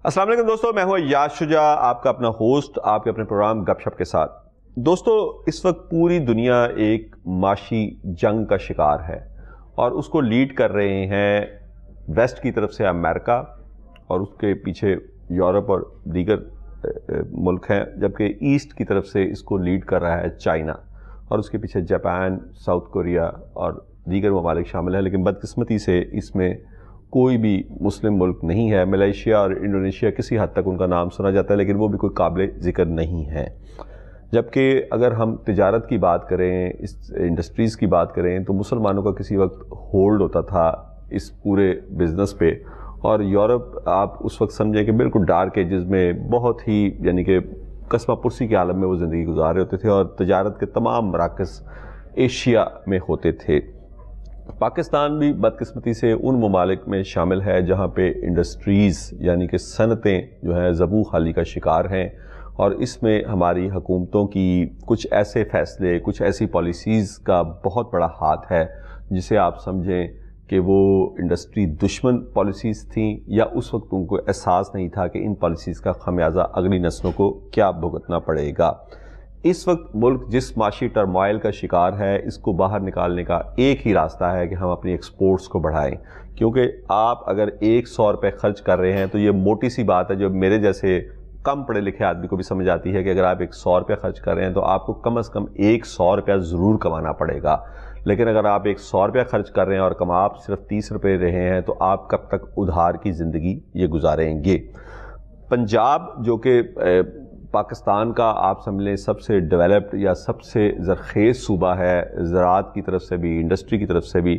السلام علیکم دوستو، میں ہوں یاد شجاع، آپ کا اپنا ہوسٹ، آپ کے اپنے پروگرام گپ شپ کے ساتھ۔ دوستو، اس وقت پوری دنیا ایک معاشی جنگ کا شکار ہے اور اس کو لیڈ کر رہے ہیں ویسٹ کی طرف سے امریکہ، اور اس کے پیچھے یورپ اور دیگر ملک ہیں، جبکہ ایسٹ کی طرف سے اس کو لیڈ کر رہا ہے چائنا، اور اس کے پیچھے جاپان، ساؤتھ کوریا اور دیگر ممالک شامل ہیں۔ لیکن بدقسمتی سے اس میں کوئی بھی مسلم ملک نہیں ہے۔ ملیشیا اور انڈونیشیا کسی حد تک ان کا نام سنا جاتا ہے، لیکن وہ بھی کوئی قابل ذکر نہیں ہے۔ جبکہ اگر ہم تجارت کی بات کریں، اس انڈسٹریز کی بات کریں، تو مسلمانوں کا کسی وقت ہولڈ ہوتا تھا اس پورے بزنس پہ، اور یورپ آپ اس وقت سمجھیں کہ بالکل ڈارک ایجز میں بہت ہی یعنی کہ قصبہ پرسی کے عالم میں وہ زندگی گزار رہے ہوتے تھے، اور تجارت کے تمام مراکز ایشیا میں ہوتے تھے۔ پاکستان بھی بدقسمتی سے ان ممالک میں شامل ہے جہاں پہ انڈسٹریز یعنی کہ صنعتیں جو ہیں زبوں خالی کا شکار ہیں، اور اس میں ہماری حکومتوں کی کچھ ایسے فیصلے، کچھ ایسی پالیسیز کا بہت بڑا ہاتھ ہے جسے آپ سمجھیں کہ وہ انڈسٹری دشمن پالیسیز تھیں، یا اس وقت ان کو احساس نہیں تھا کہ ان پالیسیز کا خمیازہ اگلی نسلوں کو کیا بھگتنا پڑے گا۔ اس وقت ملک جس معاشی ٹرموائل کا شکار ہے، اس کو باہر نکالنے کا ایک ہی راستہ ہے کہ ہم اپنی ایکسپورٹس کو بڑھائیں، کیونکہ آپ اگر 100 روپے خرچ کر رہے ہیں تو یہ موٹی سی بات ہے جو میرے جیسے کم پڑھے لکھے آدمی کو بھی سمجھ آتی ہے کہ اگر آپ 100 روپے خرچ کر رہے ہیں تو آپ کو کم از کم 100 روپیہ ضرور کمانا پڑے گا۔ لیکن اگر آپ 100 روپیہ خرچ کر رہے ہیں اور کما آپ صرف 30 روپے رہے ہیں تو آپ کب تک ادھار کی زندگی یہ گزاریں گے؟ پنجاب جو کہ پاکستان کا آپ سمجھ لیں سب سے ڈیولپڈ یا سب سے زرخیز صوبہ ہے، زراعت کی طرف سے بھی، انڈسٹری کی طرف سے بھی،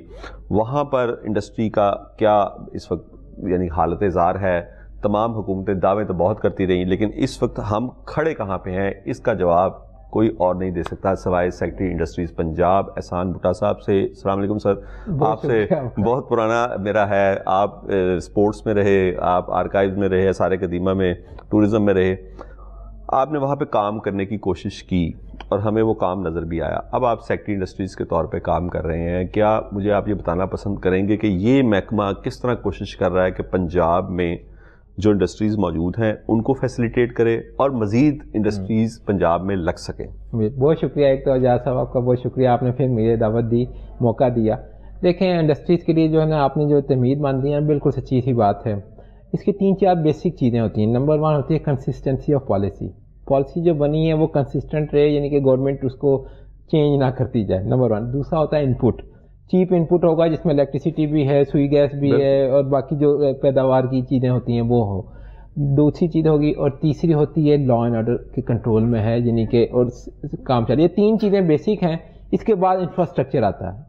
وہاں پر انڈسٹری کا کیا اس وقت یعنی حالت زار ہے؟ تمام حکومتیں دعوے تو بہت کرتی رہیں، لیکن اس وقت ہم کھڑے کہاں پہ ہیں اس کا جواب کوئی اور نہیں دے سکتا سوائے سیکرٹری انڈسٹریز پنجاب احسان بھٹا صاحب سے۔ السلام علیکم سر، آپ سے بہت پرانا میرا ہے، آپ سپورٹس میں رہے، آپ آرکائیوز میں رہے، سارے قدیمہ میں ٹورزم میں رہے، آپ نے وہاں پہ کام کرنے کی کوشش کی اور ہمیں وہ کام نظر بھی آیا۔ اب آپ سیکرٹری انڈسٹریز کے طور پہ کام کر رہے ہیں، کیا مجھے آپ یہ بتانا پسند کریں گے کہ یہ محکمہ کس طرح کوشش کر رہا ہے کہ پنجاب میں جو انڈسٹریز موجود ہیں ان کو فیسیلیٹیٹ کرے اور مزید انڈسٹریز پنجاب میں لگ سکیں؟ بہت شکریہ، ایک تو اجاز صاحب آپ کا بہت شکریہ، آپ نے پھر مجھے دعوت دی، موقع دیا۔ دیکھیں انڈسٹریز کے لیے جو ہے نا آپ نے جو تمہید مان دی ہے بالکل سچی سی بات ہے۔ اس کی 3-4 بیسک چیزیں ہوتی ہیں۔ نمبر 1 ہوتی ہے کنسسٹنسی آف پالیسی۔ پالیسی جو بنی ہے وہ کنسسٹنٹ رہے، یعنی کہ گورنمنٹ اس کو چینج نہ کرتی جائے، نمبر 1۔ دوسرا ہوتا ہے انپٹ، چیپ انپٹ ہوگا جس میں الیکٹریسٹی بھی ہے، سوئی گیس بھی ہے، اور باقی جو پیداوار کی چیزیں ہوتی ہیں وہ ہو۔ دوسری چیز ہوگی، اور تیسری ہوتی ہے لا اینڈ آرڈر کے کنٹرول میں ہے، یعنی کہ اور کام چل رہی ہے۔ یہ 3 چیزیں بیسک ہیں، اس کے بعد انفراسٹرکچر آتا ہے۔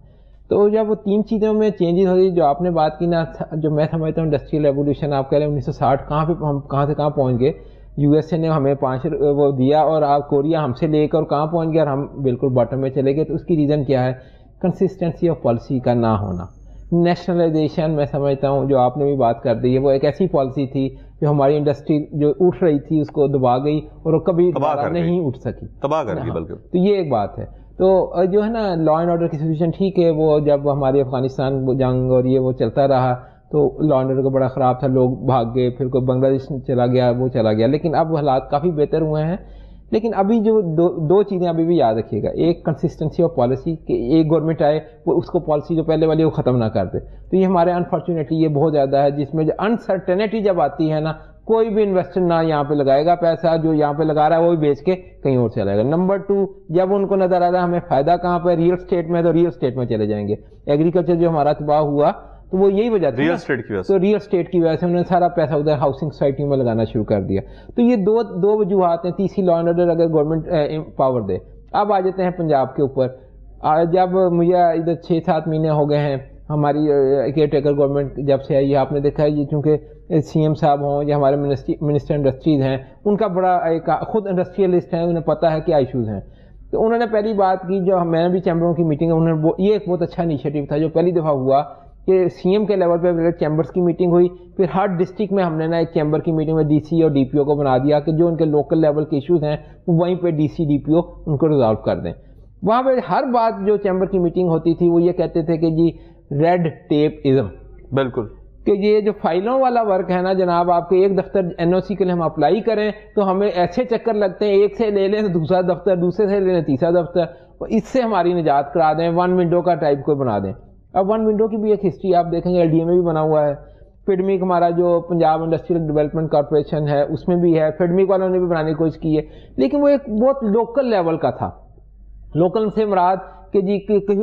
تو جب وہ 3 چیزوں میں چینجز ہوتی جو آپ نے بات کی نا، جو میں سمجھتا ہوں انڈسٹریل ایولیوشن آپ کہہ رہے ہیں 1960 کہاں پہ ہم کہاں سے کہاں پہنچ گئے۔ یو ایس اے نے ہمیں 5 وہ دیا، اور آپ کوریا ہم سے لے کر کہاں پہنچ گیا اور ہم بالکل باٹم میں چلے گئے۔ تو اس کی ریزن کیا ہے؟ کنسسٹنسی آف پالیسی کا نہ ہونا۔ نیشنلائزیشن میں سمجھتا ہوں جو آپ نے بھی بات کر دی ہے، وہ ایک ایسی پالیسی تھی جو ہماری انڈسٹری جو اٹھ رہی تھی اس کو دبا گئی اور وہ کبھی نہیں اٹھ سکی، تباہ کر گئی بلکہ۔ تو یہ ایک بات ہے۔ تو جو ہے نا لا اینڈ آرڈر کی سچویشن ٹھیک ہے، وہ جب ہماری افغانستان جنگ اور یہ وہ چلتا رہا تو لا اینڈ آرڈر کا بڑا خراب تھا، لوگ بھاگ گئے، پھر کوئی بنگلہ دیش چلا گیا، وہ چلا گیا، لیکن اب حالات کافی بہتر ہوئے ہیں۔ لیکن ابھی جو دو چیزیں ابھی بھی یاد رکھیے گا، ایک کنسسٹنسی آف پالیسی، کہ ایک گورنمنٹ آئے وہ اس کو پالیسی جو پہلے والی وہ ختم نہ کر دے۔ تو یہ ہمارے انفارچونیٹلی یہ بہت زیادہ ہے، جس میں جو انسرٹینٹی جب آتی ہے نا، کوئی بھی انویسٹر نہ یہاں پہ لگائے گا پیسہ، جو یہاں پہ لگا رہا ہے وہ بھی بیچ کے کہیں اور چلے گا۔ نمبر 2، جب ان کو نظر آ رہا ہے ہمیں فائدہ کہاں پہ، ریئل اسٹیٹ میں، تو ریئل اسٹیٹ میں چلے جائیں گے۔ ایگریکلچر جو ہمارا تباہ ہوا تو وہ یہی وجہ تھی، ریئل اسٹیٹ کی وجہ سے، تو ریئل اسٹیٹ کی وجہ سے انہوں نے سارا پیسہ ادھر ہاؤسنگ سوسائٹی میں لگانا شروع کر دیا۔ تو یہ دو وجوہات ہیں۔ تیسری لا اینڈ آرڈر اگر گورنمنٹ پاور دے۔ اب آ جاتے ہیں پنجاب کے اوپر۔ جب مجھے ادھر 6-7 مہینے ہو گئے ہیں ہماری کیئر ٹیکر گورنمنٹ جب سے آئی ہے، آپ نے دیکھا ہے یہ چونکہ سی ایم صاحب ہوں یا ہمارے منسٹر انڈسٹریز ہیں، ان کا بڑا ایک خود انڈسٹریلسٹ ہیں، انہیں پتہ ہے کیا ایشوز ہیں۔ تو انہوں نے پہلی بات کی، جو میں نے بھی چیمبروں کی میٹنگ ہے، انہوں نے یہ ایک بہت اچھا انیشیٹو تھا جو پہلی دفعہ ہوا کہ سی ایم کے لیول پہ چیمبرز کی میٹنگ ہوئی، پھر ہر ڈسٹرکٹ میں ہم نے نا ایک چیمبر کی میٹنگ میں ڈی سی اور ڈی پی او کو بنا دیا کہ جو ان کے لوکل لیول کے ایشوز ہیں وہ وہیں پہ ڈی سی ڈی پی او ان کو ریزالو کر دیں۔ وہاں پہ ہر بات جو چیمبر کی میٹنگ ہوتی تھی وہ یہ کہتے تھے کہ جی ریڈ ٹیپ ازم، بالکل کہ یہ جو فائلوں والا ورک ہے نا جناب، آپ کے ایک دفتر NOC کے لیے ہم اپلائی کریں تو ہمیں ایسے چکر لگتے ہیں، ایک سے لے لیں تو دوسرا دفتر، دوسرے سے لے لیں تیسرا دفتر، اس سے ہماری نجات کرا دیں، ون ونڈو کا ٹائپ کو بنا دیں. اب ون ونڈو کی بھی ایک ہسٹری آپ دیکھیں گے LDA میں بھی بنا ہوا ہے. فیڈمک ہمارا جو پنجاب انڈسٹریل ڈیولپمنٹ کارپوریشن ہے اس میں بھی ہے، فیڈمک والوں نے بھی بنانے کی کوشش کی ہے، لیکن وہ ایک بہت لوکل لیول کا تھا. لوکل سے مراد کہ جی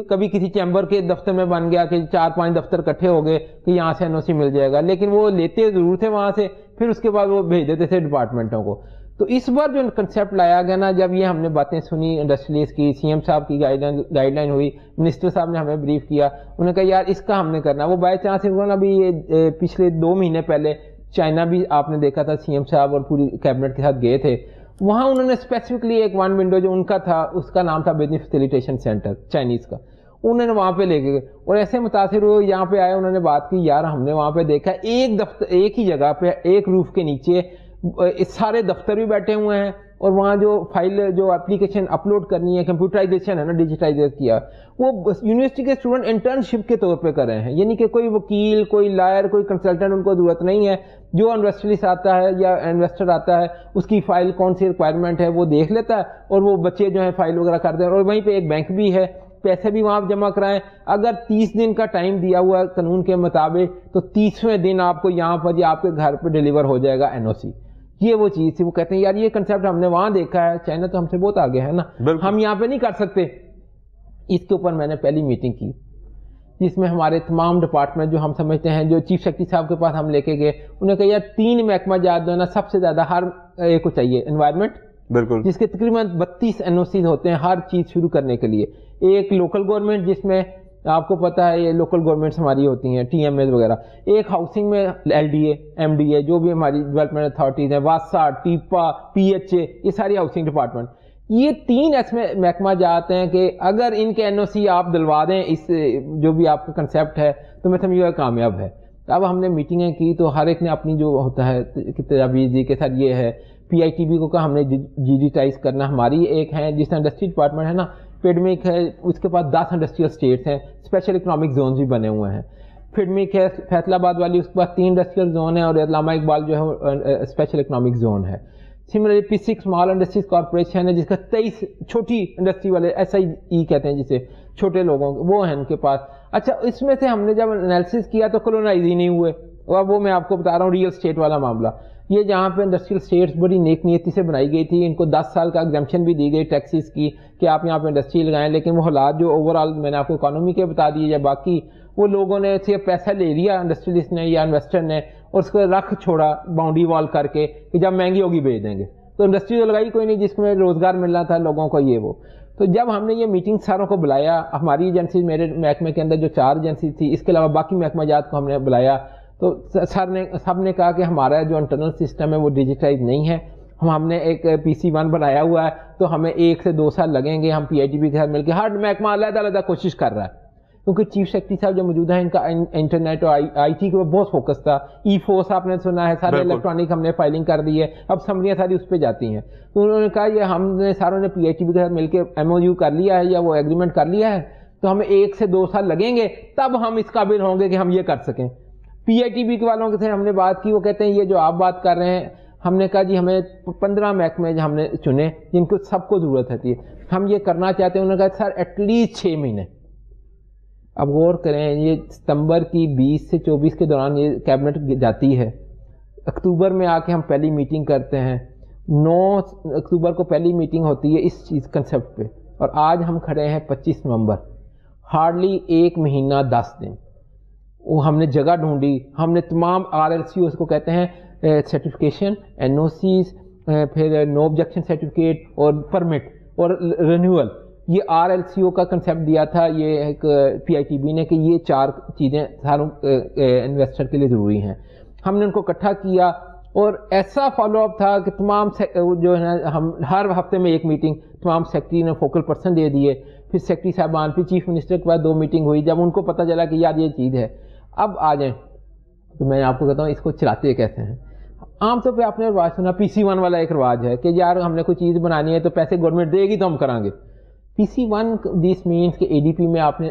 کبھی کسی چیمبر کے دفتر میں بن گیا کہ 4-5 دفتر اکٹھے ہو گئے کہ یہاں سے NOC مل جائے گا، لیکن وہ لیتے ضرور تھے وہاں سے، پھر اس کے بعد وہ بھیج دیتے تھے ڈپارٹمنٹوں کو. تو اس بار جو کنسیپٹ لایا گیا نا، جب یہ ہم نے باتیں سنی انڈسٹریز کی، CM صاحب کی گائیڈ لائن ہوئی، منسٹر صاحب نے ہمیں بریف کیا، انہوں نے کہا یار اس کا ہم نے کرنا. وہ بائی چانس ابھی پچھلے 2 مہینے پہلے چائنا بھی آپ نے دیکھا تھا، CM صاحب اور پوری کیبنٹ کے ساتھ گئے تھے. وہاں انہوں نے اسپیسیفکلی ایک ون ونڈو جو ان کا تھا اس کا نام تھا بزنس فیسیلیٹیشن سینٹر چائنیز کا، انہوں نے وہاں پہ لے کے گئے اور ایسے متاثر ہوئے یہاں پہ آئے. انہوں نے بات کی یار ہم نے وہاں پہ دیکھا ایک دفتر ایک ہی جگہ پہ ایک روف کے نیچے سارے دفتر بھی بیٹھے ہوئے ہیں، اور وہاں جو فائل جو اپلیکیشن اپلوڈ کرنی ہے، کمپیوٹرائزیشن ہے نا، ڈیجیٹائز کیا، وہ یونیورسٹی کے اسٹوڈنٹ انٹرنشپ کے طور پہ کر رہے ہیں. یعنی کہ کوئی وکیل، کوئی لائر، کوئی کنسلٹنٹ ان کو ضرورت نہیں ہے. جو انویسٹرسٹ آتا ہے یا انویسٹر آتا ہے اس کی فائل کون سی ریکوائرمنٹ ہے وہ دیکھ لیتا ہے، اور وہ بچے جو ہیں فائل وغیرہ کرتے ہیں. اور وہیں پہ ایک بینک بھی ہے، پیسے بھی وہاں جمع کرائیں. اگر 30 دن کا ٹائم دیا ہوا ہے قانون کے مطابق تو 30ویں دن آپ کو یہاں پر یا آپ کے گھر پہ ڈیلیور ہو جائے گا NOC. یہ وہ چیز تھی. وہ کہتے ہیں یار یہ کنسیپٹ ہم نے وہاں دیکھا ہے، چائنا تو ہم سے بہت آگے ہے نا، ہم یہاں پہ نہیں کر سکتے. اس کے اوپر میں نے پہلی میٹنگ کی جس میں ہمارے تمام ڈپارٹمنٹ جو ہم سمجھتے ہیں، جو چیف سیکرٹری صاحب کے پاس ہم لے کے گئے، انہوں نے کہا یار 3 محکمہ جات جو ہے نا سب سے زیادہ ہر ایک کو چاہیے. انوائرمنٹ بالکل، جس کے تقریباً 32 NOCs ہوتے ہیں ہر چیز شروع کرنے کے لیے. ایک لوکل گورنمنٹ جس میں آپ کو پتا ہے یہ لوکل گورنمنٹس ہماری ہوتی ہیں TMAs وغیرہ. ایک ہاؤسنگ میں LDA MDA جو بھی ہماری ڈیولپمنٹ اتھارٹیز ہیں، واسا، ٹیپا، PHA، یہ ساری ہاؤسنگ ڈپارٹمنٹ. یہ 3 ایسے محکمہ جاتے ہیں کہ اگر ان کے NOC آپ دلوا دیں اس جو بھی آپ کا کنسیپٹ ہے تو میں سمجھوں کامیاب ہے. اب ہم نے میٹنگیں کی تو ہر ایک نے اپنی جو ہوتا ہے تجاویز کے ساتھ یہ ہے. PITB کو کہا ہم نے ڈیجیٹائز کرنا. ہماری ایک ہے جس طرح انڈسٹری ڈپارٹمنٹ ہے نا، فیڈمک ہے، اس کے پاس 10 انڈسٹریل اسٹیٹس ہیں، اسپیشل اکنامک زونز بھی بنے ہوئے ہیں. فیڈمک ہے فیصل آباد والی، اس کے پاس 3 انڈسٹریل زون ہیں، اور علامہ اقبال جو ہے اسپیشل اکنامک زون ہے. Similarly P6 small industries corporation ہے جس کا 23 چھوٹی انڈسٹری والے SIE کہتے ہیں جسے، چھوٹے لوگوں وہ ہیں ان کے پاس. اچھا اس میں سے ہم نے جب انالیسس کیا تو کلونائز ہی نہیں ہوئے. اور وہ میں آپ کو بتا رہا ہوں ریئل اسٹیٹ والا معاملہ، یہ جہاں پہ انڈسٹریل اسٹیٹس بڑی نیک نیتی سے بنائی گئی تھی، ان کو 10 سال کا ایگزمپشن بھی دی گئی ٹیکسز کی کہ آپ یہاں پہ انڈسٹری لگائیں، لیکن وہ حالات جو اوور آل میں نے آپ کو اکانومی کے بتا دیے یا باقی، وہ لوگوں نے صرف پیسہ لے لیا انڈسٹریلسٹ نے یا انویسٹر نے، اور اس کو رکھ چھوڑا باؤنڈری وال کر کے کہ جب مہنگی ہوگی بیچ دیں گے. تو انڈسٹری تو لگائی کوئی نہیں جس میں روزگار ملنا تھا لوگوں کو یہ وہ. تو جب ہم نے یہ میٹنگ ساروں کو بلایا، ہماری ایجنسی میرے محکمے کے اندر جو 4 ایجنسی تھی، اس کے علاوہ باقی محکمہ جات کو ہم نے بلایا، تو سب نے کہا کہ ہمارا جو انٹرنل سسٹم ہے وہ ڈیجیٹائز نہیں ہے. ہم نے ایک PC1 بنایا ہوا ہے تو ہمیں 1 سے 2 سال لگیں گے. ہم PITB کے ساتھ مل کے ہر محکمہ علیحدہ علیحدہ کوشش کر رہا ہے، کیونکہ چیف سیکرٹری صاحب جو موجود ہیں ان کا انٹرنیٹ اور IT کے اوپر بہت فوکس تھا. E-Force آپ نے سنا ہے، سارے الیکٹرانک ہم نے فائلنگ کر دی ہے، اب سمریاں ساری اس پہ جاتی ہیں. تو انہوں نے کہا یہ ہم نے ساروں نے PITB کے ساتھ مل کے MOU کر لیا ہے یا وہ ایگریمنٹ کر لیا ہے، تو ہمیں 1 سے 2 سال لگیں گے، تب ہم اس قابل ہوں گے کہ ہم یہ کر سکیں. PITB کے والوں کے سے ہم نے بات کی، وہ کہتے ہیں یہ جو آپ بات کر رہے ہیں، ہم نے کہا جی ہمیں 15 محکمے ہم نے چنے جن کو سب کو ضرورت ہے، ہم یہ کرنا چاہتے ہیں. انہوں نے کہا سر ایٹ لیسٹ 6 مہینے. اب غور کریں، یہ ستمبر کی 20 سے 24 کے دوران یہ کیبنٹ جاتی ہے، اکتوبر میں آ کے ہم پہلی میٹنگ کرتے ہیں، 9 اکتوبر کو پہلی میٹنگ ہوتی ہے اس چیز کنسیپٹ پہ، اور آج ہم کھڑے ہیں 25 نومبر، ہارڈلی 1 مہینہ 10 دن. وہ ہم نے جگہ ڈھونڈی، ہم نے تمام RLCOs کو کہتے ہیں سرٹیفکیشن، NOCs، پھر نو آبجیکشن سرٹیفکیٹ اور پرمٹ اور رینیول، یہ RLCO کا کنسیپٹ دیا تھا یہ ایک PITB نے کہ یہ 4 چیزیں ساروں انویسٹر کے لیے ضروری ہیں. ہم نے ان کو اکٹھا کیا اور ایسا فالو اپ تھا کہ تمام جو ہے نا، ہم ہر ہفتے میں 1 میٹنگ تمام سیکرٹری نے فوکل پرسن دے دیے، پھر سیکرٹری صاحبان، پھر چیف منسٹر کے بعد 2 میٹنگ ہوئی. جب ان کو پتہ چلا کہ یار یہ چیز ہے، اب آ جائیں تو میں آپ کو کہتا ہوں اس کو چلاتے کیسے ہیں. عام طور پہ آپ نے رواج سنا PC1 والا ایک رواج ہے کہ یار ہم نے کوئی چیز بنانی ہے تو پیسے گورنمنٹ دے گی تو ہم کریں گے. PC1 دس مینس کہ ADP میں آپ نے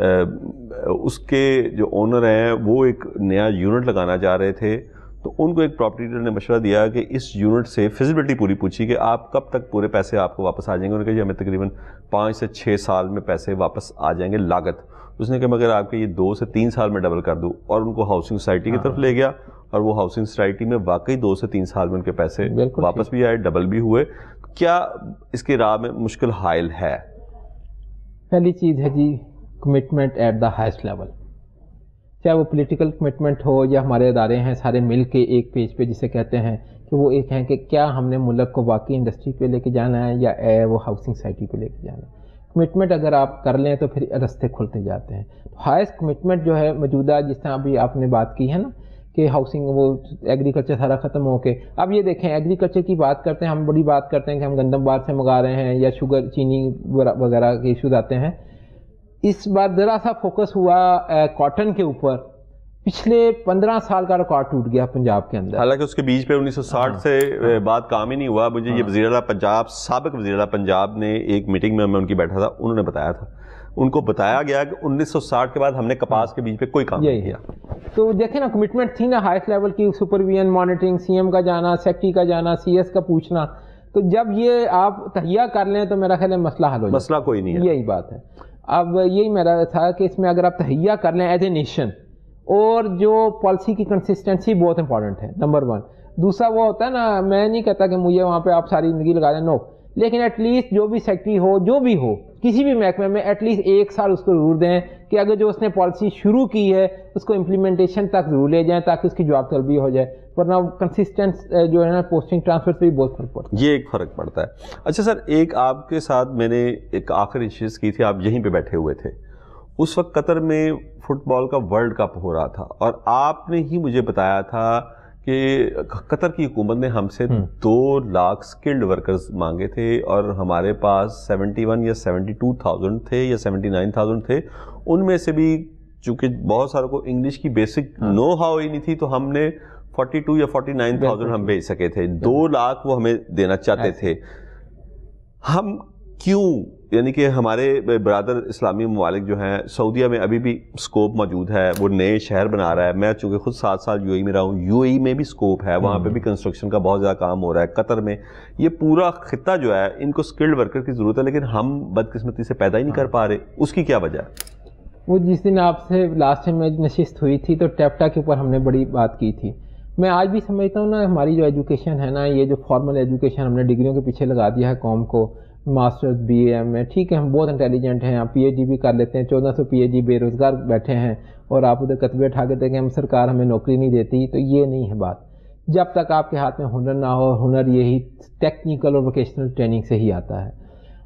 اس کے جو اونر ہیں وہ ایک نیا یونٹ لگانا چاہ رہے تھے، تو ان کو ایک پراپرٹی ڈیلر نے مشورہ دیا کہ اس یونٹ سے فیزیبلٹی پوری پوچھی کہ آپ کب تک پورے پیسے آپ کو واپس آ جائیں گے. انہوں نے کہا جی ہمیں تقریباً 5 سے 6 سال میں پیسے واپس آ جائیں گے لاگت. اس نے کہا مگر آپ کے یہ 2 سے 3 سال میں ڈبل کر دوں، اور ان کو ہاؤسنگ سوسائٹی کی طرف لے گیا، اور وہ ہاؤسنگ سوسائٹی میں واقعی 2 سے 3 سال میں ان کے پیسے واپس بھی آئے، ڈبل بھی ہوئے. کیا اس کی راہ میں مشکل حائل ہے؟ پہلی چیز ہے جی commitment at the highest level, چاہے وہ پولیٹیکل کمٹمنٹ ہو یا ہمارے ادارے ہیں سارے مل کے ایک پیج پہ جسے کہتے ہیں کہ وہ ایک ہیں کہ کیا ہم نے ملک کو واقعی انڈسٹری پہ لے کے جانا ہے یا وہ ہاؤسنگ سوسائٹی پہ لے کے جانا ہے. کمٹمنٹ اگر آپ کر لیں تو پھر رستے کھلتے جاتے ہیں. ہائیسٹ کمٹمنٹ جو ہے موجودہ، جس طرح ابھی آپ نے بات کی ہے نا کہ ہاؤسنگ وہ ایگریکلچر سارا ختم ہو کے، اب یہ دیکھیں ایگریکلچر کی بات کرتے ہیں، ہم بڑی بات کرتے ہیں کہ ہم گندم باہر سے منگا رہے ہیں یا شوگر چینی وغیرہ کے ایشوز آتے ہیں. اس بار ذرا سا فوکس ہوا کاٹن کے اوپر، پچھلے 15 سال کا ریکارڈ ٹوٹ گیا پنجاب کے اندر. حالانکہ اس کے بیچ پہ 1960 سے بعد کام ہی نہیں ہوا. مجھے یہ وزیر اعلیٰ پنجاب، سابق وزیر اعلیٰ پنجاب نے ایک میٹنگ میں ان کی بیٹھا تھا، انہوں نے بتایا تھا، ان کو بتایا گیا کہ 1960 کے بعد ہم نے کپاس کے بیچ پہ کوئی کام نہیں کیا. تو دیکھیں نا کمٹمنٹ تھی نا ہائیسٹ لیول کی، سپرویژن، مانیٹرنگ، سی ایم کا جانا، سیکٹری کا جانا، سی ایس کا پوچھنا. تو جب یہ آپ تہیا کر لیں تو میرا خیال ہے مسئلہ حل ہو جائے. مسئلہ کوئی نہیں ہے، یہی بات ہے. اب یہی میرا تھا کہ اس میں اگر آپ تہیا کر لیں ایز اے نیشن، اور جو پالیسی کی کنسسٹنسی بہت امپورٹنٹ ہے نمبر 1. دوسرا وہ ہوتا ہے نا، میں نہیں کہتا کہ مجھے وہاں پہ آپ ساری زندگی لگا دیں، نو، لیکن ایٹ لیسٹ جو بھی سیکٹری ہو، جو بھی ہو کسی بھی محکمے میں، ایٹ لیسٹ 1 سال اس کو ضرور دیں کہ اگر جو اس نے پالیسی شروع کی ہے اس کو امپلیمنٹیشن تک ضرور لے جائیں تاکہ اس کی جواب طلبی ہو جائے. ورنہ کنسسٹنٹ جو ہے نا پوسٹنگ ٹرانسفر پہ بھی بہت فرق پڑتا ہے. یہ ایک فرق پڑتا ہے. اچھا سر، ایک آپ کے ساتھ میں نے ایک آخری چیز کی تھی، آپ یہیں پہ بیٹھے ہوئے تھے اس وقت، قطر میں فٹ بال کا ورلڈ کپ ہو رہا تھا، اور آپ نے ہی مجھے بتایا تھا کہ قطر کی حکومت نے ہم سے 2 لاکھ اسکلڈ ورکرز مانگے تھے، اور ہمارے پاس 71 یا 72,000 تھے یا 79,000 تھے. ان میں سے بھی چونکہ بہت ساروں کو انگلش کی بیسک نو ہاؤ ہی نہیں تھی، تو ہم نے 42 یا 49,000 ہم بھیج سکے تھے. 2 لاکھ وہ ہمیں دینا چاہتے تھے. ہم کیوں، یعنی کہ ہمارے برادر اسلامی ممالک جو ہیں، سعودیہ میں ابھی بھی سکوپ موجود ہے، وہ نئے شہر بنا رہا ہے. میں چونکہ خود 7 سال یو اے ای میں رہا ہوں، یو اے ای میں بھی سکوپ ہے، وہاں پہ بھی کنسٹرکشن کا بہت زیادہ کام ہو رہا ہے. قطر میں یہ پورا خطہ جو ہے، ان کو اسکلڈ ورکر کی ضرورت ہے، لیکن ہم بدقسمتی سے پیدا ہی نہیں کر پا رہے. اس کی کیا وجہ ہے؟ وہ جس دن آپ سے لاسٹ ٹائم نشست ہوئی تھی تو ٹیپٹا کے اوپر ہم نے بڑی بات کی تھی. میں آج بھی سمجھتا ہوں نا، ہماری جو ایجوکیشن ہے نا، یہ جو فارمل ایجوکیشن ہم نے ڈگریوں کے پیچھے لگا دیا ہے قوم کو، ماسٹرز، بی اے ایم ہے، ٹھیک ہے ہم بہت انٹیلیجنٹ ہیں، آپ پی ایچ ڈی بھی کر لیتے ہیں، 1400 پی ایچ ڈی بے روزگار بیٹھے ہیں، اور آپ ادھر کتبے اٹھا کے دیکھیں ہم سرکار ہمیں نوکری نہیں دیتی. تو یہ نہیں ہے بات. جب تک آپ کے ہاتھ میں ہنر نہ ہو، ہنر یہی ٹیکنیکل اور ووکیشنل ٹریننگ سے ہی آتا ہے.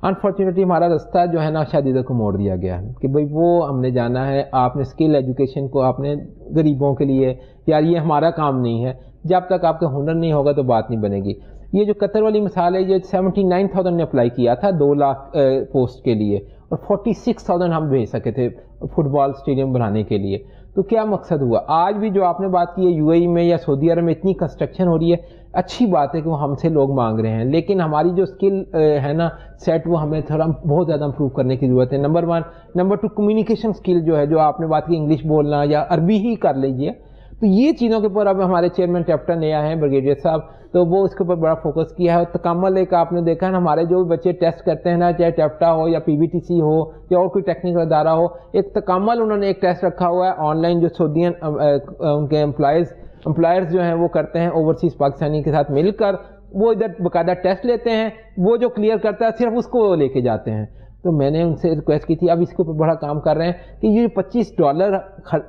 انفارچونیٹلی ہمارا رستہ جو ہے نا شاید ادھر کو موڑ دیا گیا ہے کہ بھئی وہ ہم نے جانا ہے، آپ نے اسکل ایجوکیشن کو آپ نے غریبوں کے لیے، یار یہ ہمارا کام نہیں ہے. جب تک آپ کا ہنر نہیں ہوگا تو بات نہیں بنے گی. یہ جو قطر والی مثال ہے، یہ 79,000 نے اپلائی کیا تھا 2 لاکھ پوسٹ کے لیے، اور 46,000 ہم بھیج سکے تھے فٹ بال اسٹیڈیم بنانے کے لیے. تو کیا مقصد ہوا؟ آج بھی جو آپ نے بات کی ہے یو اے ای میں یا سعودی عرب میں اتنی کنسٹرکشن ہو رہی ہے، اچھی بات ہے کہ وہ ہم سے لوگ مانگ رہے ہیں، لیکن ہماری جو اسکل ہے نا سیٹ، وہ ہمیں تھوڑا بہت زیادہ امپروو کرنے کی ضرورت ہے. نمبر 1. نمبر 2 کمیونیکیشن اسکل جو ہے، جو آپ نے بات کی انگلش بولنا یا عربی ہی کر لیجیے. تو یہ چیزوں کے اوپر اب ہمارے چیئرمین ٹیپٹا نیا ہیں بریگیڈیئر صاحب، تو وہ اس کے اوپر بڑا فوکس کیا ہے. تکامل ایک آپ نے دیکھا نا، ہمارے جو بچے ٹیسٹ کرتے ہیں نا، چاہے ٹیپٹا ہو یا پی وی ٹی سی ہو یا اور کوئی ٹیکنیکل ادارہ ہو، ایک تکامل انہوں نے ایک ٹیسٹ رکھا ہوا ہے آن لائن، جو سعودین ان کے امپلائرز جو ہیں وہ کرتے ہیں اوورسیز پاکستانی کے ساتھ مل کر، وہ ادھر باقاعدہ ٹیسٹ لیتے ہیں، وہ جو کلیئر کرتا ہے صرف اس کو لے کے جاتے ہیں. تو میں نے ان سے ریکویسٹ کی تھی، اب اس کے اوپر بڑا کام کر رہے ہیں کہ یہ $25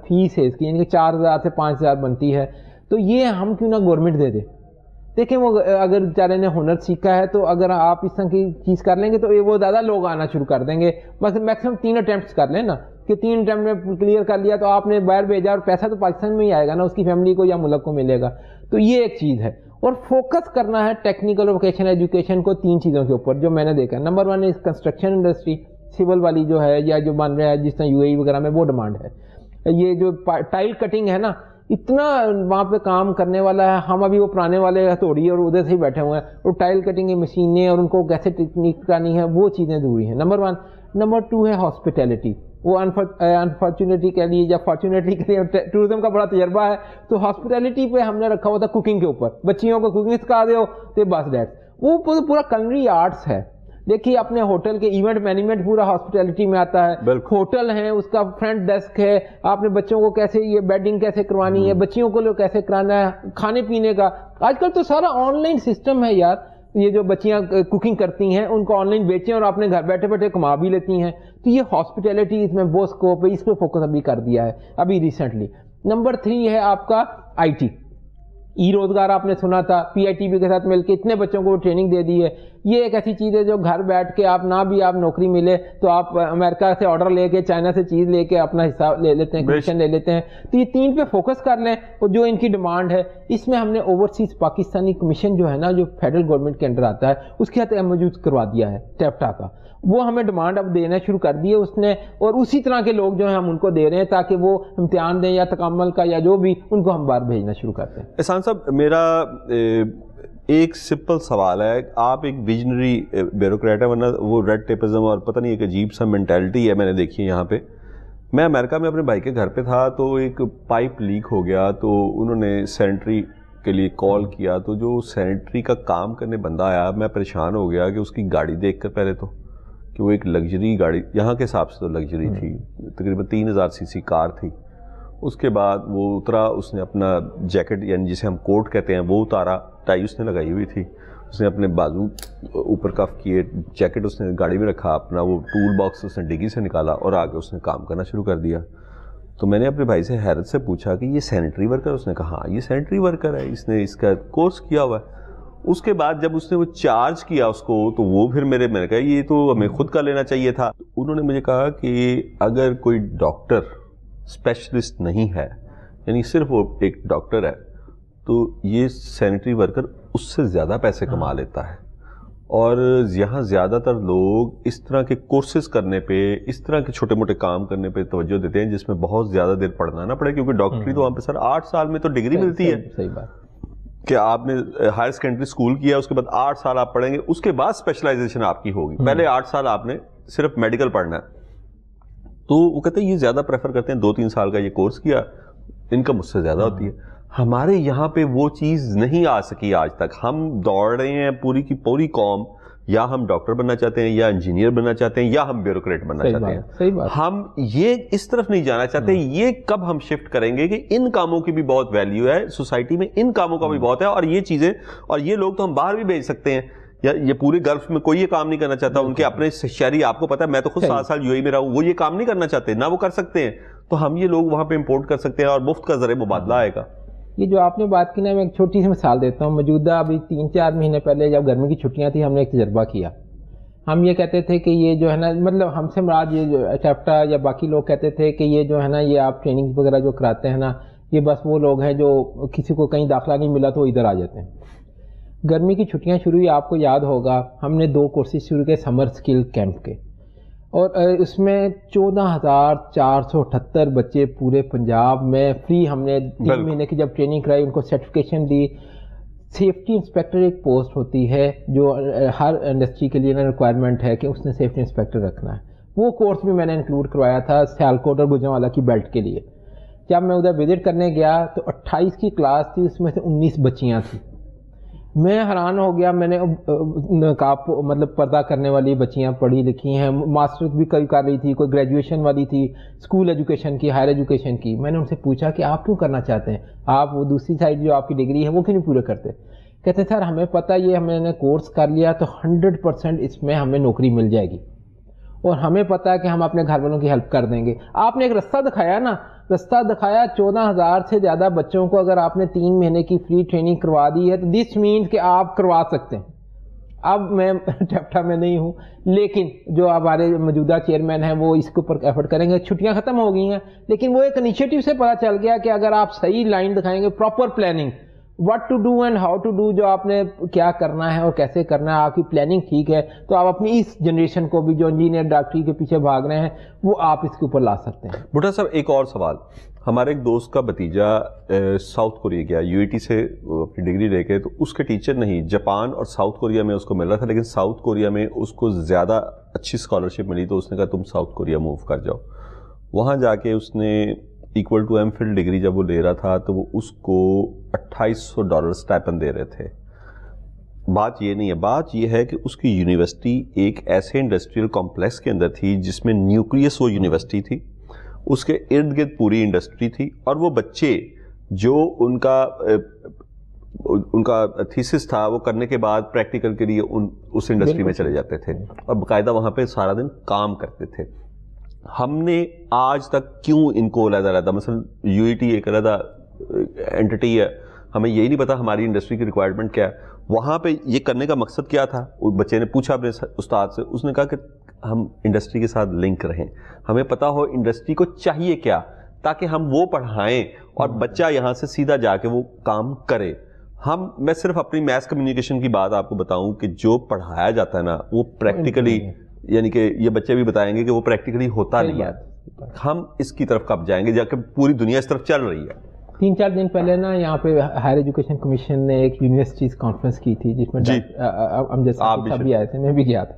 فیس ہے اس کی، یعنی کہ 4,000 سے 5,000 بنتی ہے، تو یہ ہم کیوں نہ گورنمنٹ دے دے. دیکھیں وہ اگر بیچارے نے ہنر سیکھا ہے تو اگر آپ اس طرح کی چیز کر لیں گے تو وہ زیادہ لوگ آنا شروع کر دیں گے. بس میکسیمم 3 اٹیمپٹس کر لیں نا، کہ 3 اٹیمپٹ میں کلیئر کر لیا تو آپ نے باہر بھیجا، اور پیسہ تو پاکستان میں ہی آئے گا نا، اس کی فیملی کو یا ملک کو ملے گا. تو یہ ایک چیز ہے. اور فوکس کرنا ہے ٹیکنیکل اور ووکیشنل ایجوکیشن کو 3 چیزوں کے اوپر جو میں نے دیکھا. Number 1 is construction industry, civil والی جو ہے یا جو بن رہا ہے جس طرح یو اے ای وغیرہ میں، وہ ڈیمانڈ ہے. یہ جو ٹائل کٹنگ ہے نا، اتنا وہاں پہ کام کرنے والا ہے. ہم ابھی وہ پرانے والے ہتھوڑی اور ادھر سے ہی بیٹھے ہوئے ہیں، اور ٹائل کٹنگ کی مشینیں اور ان کو کیسے ٹیکنیک کرانی ہے، وہ چیزیں ضروری ہیں. نمبر 1. نمبر 2 ہے ہاسپٹیلٹی. وہ انفارچونیٹلی کے لیے یا فارچونیٹلی کے لیے ٹورزم کا بڑا تجربہ ہے. تو ہاسپٹیلٹی پہ ہم نے رکھا ہوا تھا کوکنگ کے اوپر, بچیوں کو کوکنگ سکھا دو تو بس ڈیٹ. وہ پورا کلنری آرٹس ہے. دیکھیے اپنے ہوٹل کے ایونٹ مینجمنٹ پورا ہاسپٹیلٹی میں آتا ہے. ہوٹل ہے, اس کا فرنٹ ڈیسک ہے, آپ نے بچوں کو کیسے یہ بیڈنگ کیسے کروانی ہے, بچیوں کو لوگ کیسے کرانا ہے, کھانے پینے کا. آج کل تو سارا آن لائن سسٹم ہے یار. یہ جو بچیاں کوکنگ کرتی ہیں ان کو آن لائن بیچیں اور اپنے گھر بیٹھے بیٹھے کما بھی لیتی ہیں. تو یہ ہاسپٹیلٹی اس میں وہ اسکوپ ہے, اس پہ فوکس ابھی کر دیا ہے ابھی ریسنٹلی. نمبر 3 ہے آپ کا آئی ٹی. ای روزگار آپ نے سنا تھا, پی آئی ٹی بی کے ساتھ مل کے اتنے بچوں کو ٹریننگ دے دی ہے. یہ ایک ایسی چیز ہے جو گھر بیٹھ کے آپ نہ بھی آپ نوکری ملے تو آپ امریکہ سے آرڈر لے کے, چائنا سے چیز لے کے اپنا حصہ لے لیتے ہیں, کمیشن لے لیتے ہیں. تو یہ 3 پہ فوکس کر لیں اور جو ان کی ڈیمانڈ ہے اس میں ہم نے اوورسیز پاکستانی کمیشن جو ہے نا, جو فیڈرل گورنمنٹ کے انڈر آتا ہے, اس کے ہاتھ موجود کروا دیا ہے ٹیفٹا کا. وہ ہمیں ڈیمانڈ اب دینا شروع کر دی ہے اس نے, اور اسی طرح کے لوگ جو ہیں ہم ان کو دے رہے ہیں تاکہ وہ امتحان دیں یا تکمل کا یا جو بھی, ان کو ہم باہر بھیجنا شروع کرتے ہیں. احسان صاحب, میرا ایک سمپل سوال ہے. آپ ایک ویژنری بیوروکریٹ ہے, ورنہ وہ ریڈ ٹیپزم اور پتہ نہیں ایک عجیب سا مینٹیلٹی ہے میں نے دیکھی ہے یہاں پہ. میں امریکہ میں اپنے بھائی کے گھر پہ تھا تو ایک پائپ لیک ہو گیا, تو انہوں نے سینیٹری کے لیے کال کیا. تو جو سینیٹری کا کام کرنے بندہ آیا, میں پریشان ہو گیا کہ اس کی گاڑی دیکھ کر پہلے تو کہ وہ ایک لگژری گاڑی, یہاں کے حساب سے تو لگژری تھی, تقریباً 3000 cc کار تھی. اس کے بعد وہ اترا, اس نے اپنا جیکٹ یعنی جسے ہم کوٹ کہتے ہیں وہ اتارا, ٹائی اس نے لگائی ہوئی تھی, اس نے اپنے بازو اوپر کف کیے, جیکٹ اس نے گاڑی میں رکھا, اپنا وہ ٹول باکس اس نے ڈگی سے نکالا اور آگے اس نے کام کرنا شروع کر دیا. تو میں نے اپنے بھائی سے حیرت سے پوچھا کہ یہ سینیٹری ورکر؟ اس نے کہا ہاں یہ سینیٹری ورکر ہے, اس نے اس کا کورس کیا ہوا ہے. اس کے بعد جب اس نے وہ چارج کیا اس کو, تو وہ پھر میں نے کہا یہ تو ہمیں خود کا لینا چاہیے تھا. انہوں نے مجھے کہا کہ اگر کوئی ڈاکٹر اسپیشلسٹ نہیں ہے, یعنی صرف وہ ایک ڈاکٹر ہے, تو یہ سینیٹری ورکر اس سے زیادہ پیسے کما لیتا ہے. اور یہاں زیادہ تر لوگ اس طرح کے کورسز کرنے پہ, اس طرح کے چھوٹے موٹے کام کرنے پہ توجہ دیتے ہیں جس میں بہت زیادہ دیر پڑھنا نہ پڑے, کیونکہ ڈاکٹری تو وہاں پہ سر 8 سال میں تو ڈگری ملتی ہے. صحیح بات کہ آپ نے ہائر سیکنڈری اسکول کیا, اس کے بعد 8 سال آپ پڑھیں گے, اس کے بعد اسپیشلائزیشن آپ کی ہوگی. پہلے 8 سال آپ نے صرف میڈیکل پڑھنا ہے. تو وہ کہتے ہیں یہ زیادہ پریفر کرتے ہیں 2-3 سال کا یہ کورس کیا, انکم اس سے زیادہ ہوتی ہے. ہمارے یہاں پہ وہ چیز نہیں آ سکی آج تک. ہم دوڑ رہے ہیں پوری کی پوری قوم, یا ہم ڈاکٹر بننا چاہتے ہیں, یا انجینئر بننا چاہتے ہیں, یا ہم بیوروکریٹ بننا چاہتے ہیں. ہم یہ اس طرف نہیں جانا چاہتے. یہ کب ہم شفٹ کریں گے کہ ان کاموں کی بھی بہت ویلیو ہے سوسائٹی میں, ان کاموں کا بھی بہت ہے, اور یہ چیزیں اور یہ لوگ تو ہم باہر بھی بھیج سکتے ہیں. یا یہ پورے گلف میں کوئی یہ کام نہیں کرنا چاہتا, ان کے اپنے شہری, آپ کو پتا ہے میں تو خود 7 سال UAE میں رہا ہوں, وہ یہ کام نہیں کرنا چاہتے, نہ وہ کر سکتے ہیں. تو ہم یہ لوگ وہاں پہ امپورٹ کر سکتے ہیں اور مفت کا ذریعہ مبادلہ آئے گا. یہ جو آپ نے بات کی نا, میں ایک چھوٹی سی مثال دیتا ہوں. موجودہ ابھی 3-4 مہینے پہلے جب گرمی کی چھٹیاں تھیں, ہم نے ایک تجربہ کیا. ہم یہ کہتے تھے کہ یہ جو ہے نا, مطلب ہم سے مراد یہ جو ٹیفٹا یا باقی لوگ کہتے تھے کہ یہ جو ہے نا, یہ آپ ٹریننگ وغیرہ جو کراتے ہیں نا, یہ بس وہ لوگ ہیں جو کسی کو کہیں داخلہ نہیں ملا تو ادھر آ جاتے ہیں. گرمی کی چھٹیاں شروع ہوئی, آپ کو یاد ہوگا ہم نے 2 کورسز شروع کیے سمر اسکل کیمپ کے, اور اس میں 14,478 بچے پورے پنجاب میں فری. ہم نے 3 مہینے کی جب ٹریننگ کرائی, ان کو سرٹیفکیشن دی. سیفٹی انسپیکٹر ایک پوسٹ ہوتی ہے جو ہر انڈسٹری کے لیے نا ریکوائرمنٹ ہے کہ اس نے سیفٹی انسپیکٹر رکھنا ہے. وہ کورس بھی میں نے انکلوڈ کروایا تھا سیالکوٹ اور گوجرانوالا کی بیلٹ کے لیے. جب میں ادھر وزٹ کرنے گیا تو 28 کی کلاس تھی, اس میں سے 19 بچیاں تھیں. میں حیران ہو گیا. میں نے نقاب مطلب پردہ کرنے والی بچیاں پڑھی لکھی ہیں, ماسٹر بھی کئی کر رہی تھی, کوئی گریجویشن والی تھی, اسکول ایجوکیشن کی, ہائر ایجوکیشن کی. میں نے ان سے پوچھا کہ آپ کیوں کرنا چاہتے ہیں, آپ وہ دوسری سائڈ جو آپ کی ڈگری ہے وہ کیوں نہیں پورے کرتے؟ کہتے ہیں سر ہمیں پتہ یہ ہم نے کورس کر لیا تو 100% اس میں ہمیں نوکری مل جائے گی, اور ہمیں پتہ ہے کہ ہم اپنے گھر والوں کی ہیلپ کر دیں گے. آپ نے ایک رستہ دکھایا نا, رستہ دکھایا. 14,000 سے زیادہ بچوں کو اگر آپ نے 3 مہینے کی فری ٹریننگ کروا دی ہے تو دس مینس کہ آپ کروا سکتے ہیں. اب میں ٹیفٹا میں نہیں ہوں, لیکن جو ہمارے موجودہ چیئرمین ہیں وہ اس کے اوپر ایفرٹ کریں گے. چھٹیاں ختم ہو گئی ہیں, لیکن وہ ایک انیشیٹو سے پتہ چل گیا کہ اگر آپ صحیح لائن دکھائیں گے, proper planning, what to do and how to do, جو آپ نے کیا کرنا ہے اور کیسے کرنا ہے, آپ کی پلاننگ ٹھیک ہے تو آپ اپنی اس جنریشن کو بھی جو انجینئر ڈاکٹری کے پیچھے بھاگ رہے ہیں وہ آپ اس کے اوپر لا سکتے ہیں. بھٹا صاحب ایک اور سوال. ہمارے ایک دوست کا بھتیجا ساؤتھ کوریا گیا UAT سے اپنی ڈگری لے کے, تو اس کے ٹیچر نہیں, جاپان اور ساؤتھ کوریا میں اس کو مل رہا تھا, لیکن ساؤتھ کوریا میں اس کو زیادہ اچھی اسکالرشپ ملی, تو اس نے کہا تم ساؤتھ کوریا موو کر جاؤ. وہاں جا کے اس نے equal to M Phil degree جب وہ لے رہا تھا تو وہ اس کو $2800 اسٹائپن دے رہے تھے. بات یہ نہیں ہے, بات یہ ہے کہ اس کی یونیورسٹی ایک ایسے انڈسٹریل کمپلیکس کے اندر تھی جس میں نیوکلیس وہ یونیورسٹی تھی, اس کے ارد گرد پوری انڈسٹری تھی, اور وہ بچے جو ان کا تھیسس تھا وہ کرنے کے بعد پریکٹیکل کے لیے اس انڈسٹری میں چلے جاتے تھے اور باقاعدہ وہاں پہ سارا دن کام کرتے تھے. ہم نے آج تک کیوں ان کو علیحدہ علیحدہ, مثلا یو ای ٹی ایک علیحدہ اینٹی ہے, ہمیں یہی نہیں پتا ہماری انڈسٹری کی ریکوائرمنٹ کیا ہے. وہاں پہ یہ کرنے کا مقصد کیا تھا, بچے نے پوچھا اپنے استاد سے, اس نے کہا کہ ہم انڈسٹری کے ساتھ لنک رہیں, ہمیں پتا ہو انڈسٹری کو چاہیے کیا, تاکہ ہم وہ پڑھائیں اور بچہ یہاں سے سیدھا جا کے وہ کام کرے. میں صرف اپنی میس کمیونیکیشن کی بات آپ کو بتاؤں کہ جو پڑھایا جاتا ہے نا وہ پریکٹیکلی, یعنی کہ یہ بچے بھی بتائیں گے کہ وہ پریکٹیکلی ہوتا نہیں ہے. ہم اس کی طرف کب جائیں گے جا کے پوری دنیا اس طرف چل رہی ہے. 3-4 دن پہلے نا یہاں پہ ہائر ایجوکیشن کمیشن نے ایک یونیورسٹیز کانفرنس کی تھی جس میں امجد صاحب بھی آئے تھے, میں بھی گیا تھا.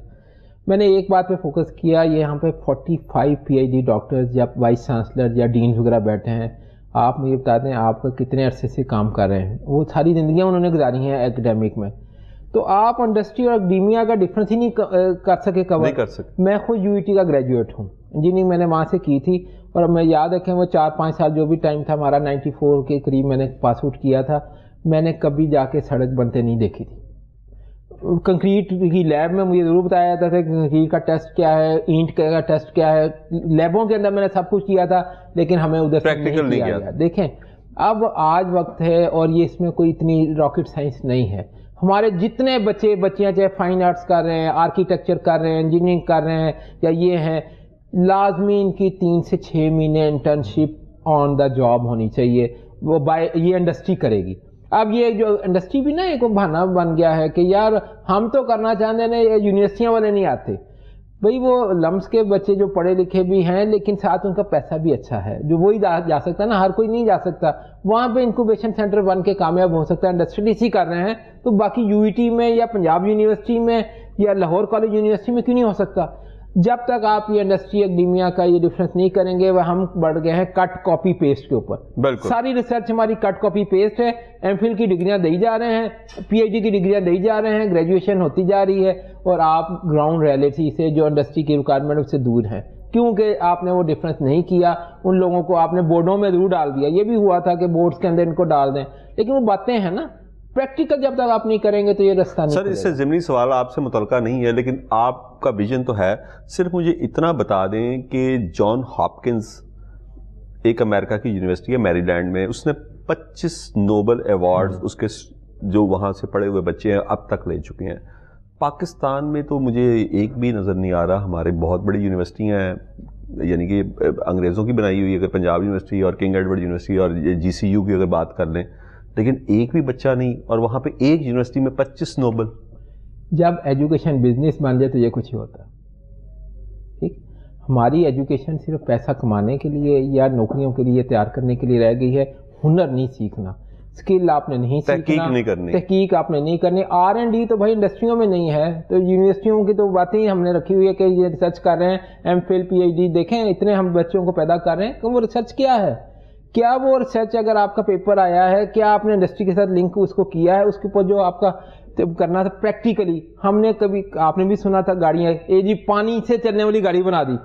میں نے ایک بات پہ فوکس کیا, یہاں پہ 45 PhD ڈاکٹرز یا وائس چانسلر یا ڈینز وغیرہ بیٹھے ہیں. آپ مجھے بتا دیں آپ کا کتنے عرصے سے کام کر رہے ہیں, وہ ساری زندگیاں انہوں نے گزاری ہیں ایکڈیمک میں, تو آپ انڈسٹری اور اکیڈیمیا کا ڈفرینس ہی نہیں کر سکے کور. میں خود یو ای ٹی کا گریجویٹ ہوں, انجینئرنگ میں نے وہاں سے کی تھی, اور میں یاد رکھیں وہ 4-5 سال جو بھی ٹائم تھا ہمارا 94 کے قریب میں نے پاس آؤٹ کیا تھا, میں نے کبھی جا کے سڑک بنتے نہیں دیکھی تھی. کنکریٹ کی لیب میں مجھے ضرور بتایا جاتا تھا کہ کنکریٹ کا ٹیسٹ کیا ہے, اینٹ کا ٹیسٹ کیا ہے, لیبوں کے اندر میں نے سب کچھ کیا تھا, لیکن ہمیں ادھر پریکٹیکل نہیں کیا. دیکھیں اب آج وقت ہے, اور یہ اس میں کوئی اتنی راکٹ سائنس نہیں ہے. ہمارے جتنے بچیاں چاہے فائن آرٹس کر رہے ہیں, آرکیٹیکچر کر رہے ہیں, انجینئرنگ کر رہے ہیں, یا یہ ہیں, لازمی ان کی 3 سے 6 مہینے انٹرنشپ آن دا جاب ہونی چاہیے, وہ یہ انڈسٹری کرے گی. اب یہ جو انڈسٹری بھی نا ایک بہانہ بن گیا ہے کہ یار ہم تو کرنا چاہتے ہیں, یونیورسٹیاں والے نہیں آتے. بھئی وہ لمس کے بچے جو پڑھے لکھے بھی ہیں لیکن ساتھ ان کا پیسہ بھی اچھا ہے, جو وہی جا سکتا ہے نا, ہر کوئی نہیں جا سکتا. وہاں پہ انکوبیشن سینٹر بن کے کامیاب ہو سکتا ہے. انڈسٹری اسی کر رہے ہیں, تو باقی یو ای ٹی میں یا پنجاب یونیورسٹی میں یا لاہور کالج یونیورسٹی میں کیوں نہیں ہو سکتا؟ جب تک آپ یہ انڈسٹری اکیڈیمیا کا یہ ڈفرینس نہیں کریں گے, وہ ہم بڑھ گئے ہیں کٹ کاپی پیسٹ کے اوپر. ساری ریسرچ ہماری کٹ کاپی پیسٹ ہے. ایم فل کی ڈگریاں دی جا رہے ہیں, پی ایچ ڈی کی ڈگریاں دی جا رہے ہیں, گریجویشن ہوتی جا رہی ہے, اور آپ گراؤنڈ ریئلٹی سے جو انڈسٹری کی ریکوائرمنٹ اس سے دور ہیں, کیونکہ آپ نے وہ ڈفرینس نہیں کیا. ان لوگوں کو آپ نے بورڈوں میں ضرور ڈال دیا, یہ بھی ہوا تھا کہ بورڈز کے اندر ان کو ڈال دیں, لیکن وہ باتیں ہیں نا, پریکٹیکل جب تک آپ نہیں کریں گے تو یہ رستہ نہیں. سر اس سے ضمنی سوال آپ سے متعلقہ نہیں ہے, لیکن آپ کا ویژن تو ہے. صرف مجھے اتنا بتا دیں کہ جان ہاپکنز ایک امریکہ کی یونیورسٹی ہے میری لینڈ میں, اس نے 25 نوبل ایوارڈز اس کے جو وہاں سے پڑھے ہوئے بچے ہیں اب تک لے چکے ہیں. پاکستان میں تو مجھے ایک بھی نظر نہیں آ رہا. ہمارے بہت بڑی یونیورسٹیاں ہیں, یعنی کہ انگریزوں کی بنائی ہوئی, اگر پنجاب یونیورسٹی اور کنگ ایڈورڈ یونیورسٹی اور جی سی یو کی اگر بات کر لیں, لیکن ایک بھی بچہ نہیں, اور وہاں پہ ایک یونیورسٹی میں 25 نوبل. جب ایجوکیشن بزنس بن جائے تو یہ کچھ ہی ہوتا ہے. ٹھیک, ہماری ایجوکیشن صرف پیسہ کمانے کے لیے یا نوکریوں کے لیے تیار کرنے کے لیے رہ گئی ہے. ہنر نہیں سیکھنا, اسکل آپ نے نہیں سیکھنا, تحقیق آپ نے نہیں کرنی. R&D تو بھائی انڈسٹریوں میں نہیں ہے, تو یونیورسٹیوں کی تو باتیں ہی ہم نے رکھی ہوئی ہے کہ یہ ریسرچ کر رہے ہیں, M Phil P H D. دیکھیں اتنے ہم بچوں کو پیدا کر رہے ہیں کہ وہ ریسرچ کیا ہے, کیا وہ ریسرچ اگر آپ کا پیپر آیا ہے, کیا آپ نے انڈسٹری کے ساتھ لنک اس کو کیا ہے, اس کے اوپر جو آپ کا کرنا تھا پریکٹیکلی. ہم نے کبھی, آپ نے بھی سنا تھا گاڑیاں جی پانی سے چلنے والی گاڑی بنا دی,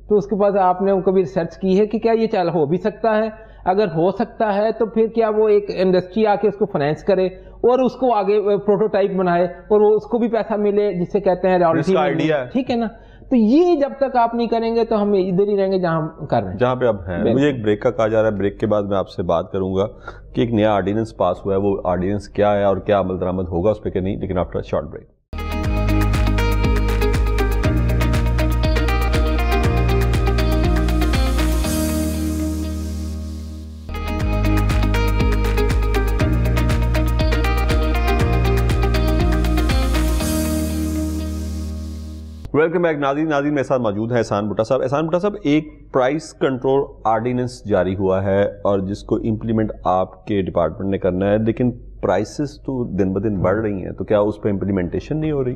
تو اس کے پاس آپ نے کبھی ریسرچ کی ہے کہ کیا یہ چل ہو بھی سکتا ہے؟ اگر ہو سکتا ہے تو پھر کیا وہ ایک انڈسٹری آ کے اس کو فائنینس کرے اور اس کو آگے پروٹوٹائپ بنائے اور وہ اس کو بھی پیسہ ملے, جسے کہتے ہیں ریالٹی. ٹھیک ہے نا, تو یہ جب تک آپ نہیں کریں گے تو ہم ادھر ہی رہیں گے جہاں ہم کر رہے ہیں, جہاں پہ اب ہیں. مجھے ایک بریک کا کہا جا رہا ہے, بریک کے بعد میں آپ سے بات کروں گا کہ ایک نیا آرڈیننس پاس ہوا ہے, وہ آرڈیننس کیا ہے اور کیا عمل درآمد ہوگا اس پہ کہ نہیں, لیکن after short break. Welcome back ناظرین. میرے ساتھ موجود ہے احسان بھٹا صاحب. احسان بھٹا صاحب, ایک پرائس کنٹرول آرڈیننس جاری ہوا ہے اور جس کو امپلیمنٹ آپ کے ڈپارٹمنٹ نے کرنا ہے, لیکن پرائسز تو دن بدن بڑھ رہی ہیں, تو کیا اس پہ امپلیمنٹیشن نہیں ہو رہی؟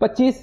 25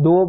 2